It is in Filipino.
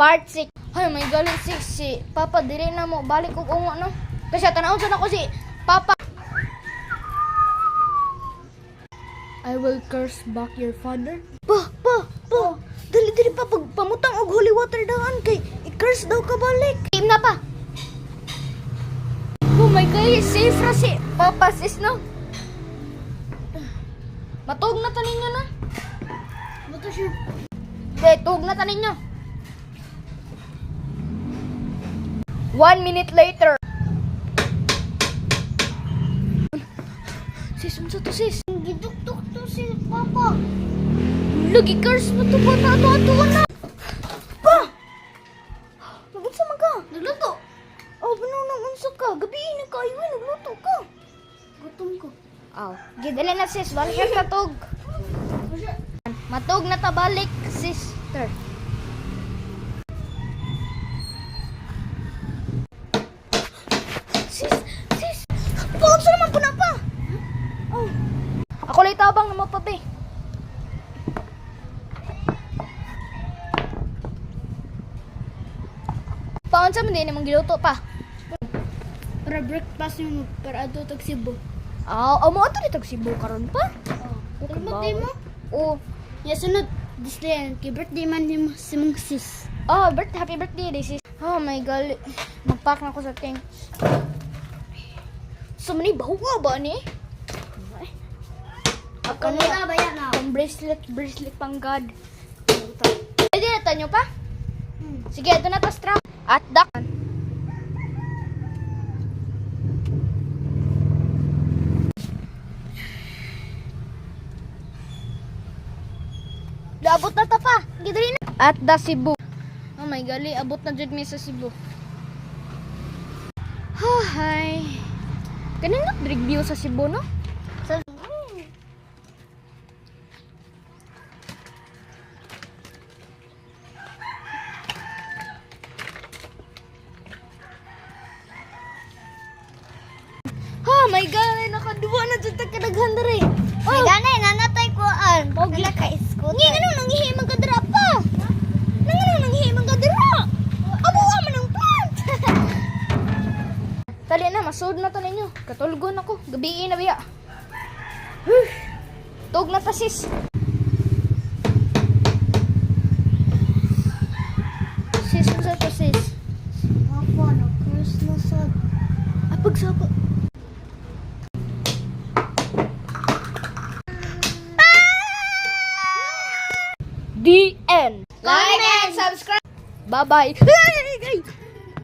Part 6. Ay, may galing si Papa, dire na mo. Balik ko ungo, no? Kasi tanawon sa ako si Papa. I will curse back your father. Pa. Dali pa, pamutang og holy water daan kay i-curse daw ka balik. Team na pa. Oh my God, safe ra si Papa sis, no? Matug na tanin nyo na. Bato siya. Tug na tanin nyo. 1 minute later. Sis, unsa to sis? Giduktok to si Papa. Lagi curse mo to ba na ato na. Pa! Nagunsa man ka? Nagluto. Oh, binunang unsa ka? Gabi na kayo, nagluto ka. Gutom ko. Aw, gidala na sis, balik ka tug. Matug na ta balik, sister. Sis. Paunsa naman po na pa. Oh. Ako lay tabang na mapabe. Paunsa man din namang giluto pa. Para breakfast yung para ato tag Cebu. Mo ato dito Cebu karon pa. Kung birthday mo? Oh. Ya sunod. Disney, kay birthday man ni si mong sis. Happy birthday, sis. Oh my God. Mag-pack na ako sa ting. So, mani bawa ba ni? Ako na ba yan na? Ang bracelet pang God. Pwede na tanyo pa? Sige, ito na to strap. At dak. Abot na ta pa. Gidali na. At the Cebu. Oh my God, abot na jud mi sa Cebu. Hi. Kanin na review sa Cebu, no? Oh my God, nakaduwa na jud ta kadaghan dere. May ganay nanatay ko an. Pogi ka iskot. Ngi ano nangihimang ka dira pa? Nangihimang ka dira? Abuha man ang plant. Tali na, masud na to ninyo. Katulgon ako. Gabi na biya. Tug na ta sis. Sis, unsa to sis? Papa, na-curse na sad. Pagsapa. The end. Like and subscribe. Bye-bye.